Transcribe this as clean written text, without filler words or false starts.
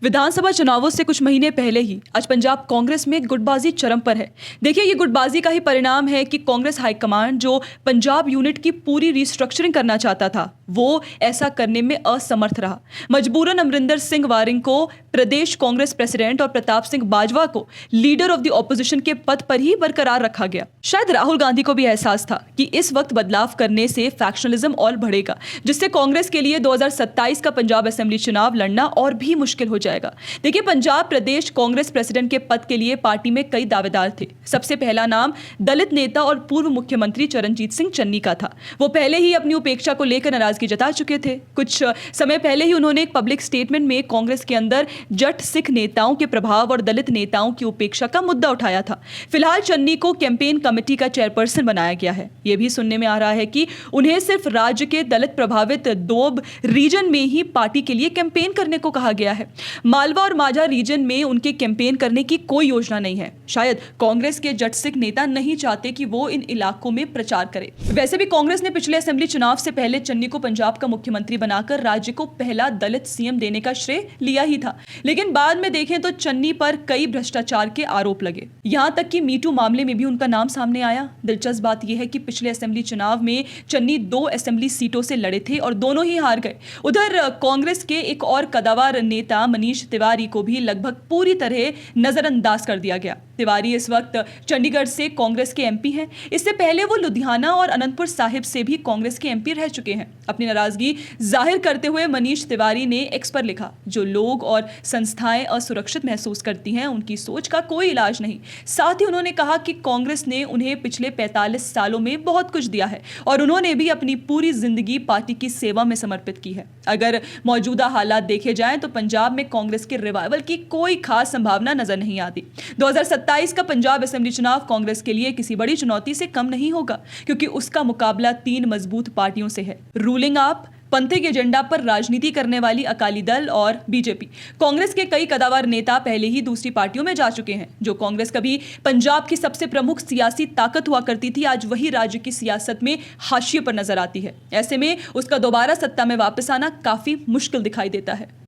विधानसभा चुनावों से कुछ महीने पहले ही आज पंजाब कांग्रेस में गुटबाजी चरम पर है। देखिए, ये गुटबाजी का ही परिणाम है कि कांग्रेस हाईकमान जो पंजाब यूनिट की पूरी रिस्ट्रक्चरिंग करना चाहता था, वो ऐसा करने में असमर्थ रहा। मजबूरन अमरिंदर सिंह वारिंग को प्रदेश कांग्रेस प्रेसिडेंट और प्रताप सिंह बाजवा को लीडर ऑफ द ऑपोजिशन के पद पर ही बरकरार रखा गया। शायद राहुल गांधी को भी एहसास था कि इस वक्त बदलाव करने से फैक्शनलिज्म और बढ़ेगा, जिससे कांग्रेस के लिए 2027 का पंजाब असेंबली चुनाव लड़ना और भी मुश्किल हो जाएगा। देखिए, पंजाब प्रदेश कांग्रेस प्रेसिडेंट के पद के लिए पार्टी में कई दावेदार थे। सबसे पहला नाम दलित नेता और पूर्व मुख्यमंत्री चरणजीत सिंह चन्नी का था। वो पहले ही अपनी उपेक्षा को लेकर नाराजगी जता चुके थे। कुछ समय पहले ही उन्होंने एक पब्लिक स्टेटमेंट में कांग्रेस के अंदर जट सिख नेताओं के प्रभाव और दलित नेताओं की उपेक्षा का मुद्दा उठाया था। फिलहाल चन्नी को कैंपेन कमेटी का चेयरपर्सन बनाया गया है। यह भी सुनने में आ रहा है कि उन्हें सिर्फ राज्य के दलित प्रभावित दोब रीजन में ही पार्टी के लिए कैंपेन करने को कहा गया है। मालवा और माझा रीजन में उनके कैंपेन करने की कोई योजना नहीं है। शायद कांग्रेस के जट सिख नेता नहीं चाहते कि वो इन इलाकों में प्रचार करे। वैसे भी कांग्रेस ने पिछले असेंबली चुनाव से पहले चन्नी को पंजाब का मुख्यमंत्री बनाकर राज्य को पहला दलित सीएम देने का श्रेय लिया ही था, लेकिन बाद में देखें तो चन्नी पर कई भ्रष्टाचार के आरोप लगे। यहां तक कि मीटू मामले में भी उनका नाम सामने आया। दिलचस्प बात यह है कि पिछले असेंबली चुनाव में चन्नी 2 असेंबली सीटों से लड़े थे और दोनों ही हार गए। उधर कांग्रेस के एक और कदावर नेता मनीष तिवारी को भी लगभग पूरी तरह नजरअंदाज कर दिया गया। तिवारी इस वक्त चंडीगढ़ से कांग्रेस के एमपी हैं। इससे पहले वो लुधियाना और अनंतपुर साहिब से भी कांग्रेस के एमपी रह चुके हैं। अपनी नाराजगी जाहिर करते हुए मनीष तिवारी ने एक्स पर लिखा, जो लोग और संस्थाएं असुरक्षित महसूस करती हैं, उनकी सोच का कोई इलाज नहीं। साथ ही उन्होंने कहा कि कांग्रेस ने उन्हें पिछले 45 सालों में बहुत कुछ दिया है और उन्होंने भी अपनी पूरी जिंदगी पार्टी की सेवा में समर्पित की है। अगर मौजूदा हालात देखे जाएं तो पंजाब में कांग्रेस के रिवाइवल की कोई खास संभावना नजर नहीं आती। 2027 का पंजाब असेंबली चुनाव कांग्रेस के लिए किसी बड़ी चुनौती से कम नहीं होगा, क्योंकि उसका मुकाबला 3 मजबूत पार्टियों से है। रूलिंग आप, पंथिक एजेंडा पर राजनीति करने वाली अकाली दल और बीजेपी। कांग्रेस के कई कदावर नेता पहले ही दूसरी पार्टियों में जा चुके हैं। जो कांग्रेस कभी पंजाब की सबसे प्रमुख सियासी ताकत हुआ करती थी, आज वही राज्य की सियासत में हाशिए पर नजर आती है। ऐसे में उसका दोबारा सत्ता में वापस आना काफी मुश्किल दिखाई देता है।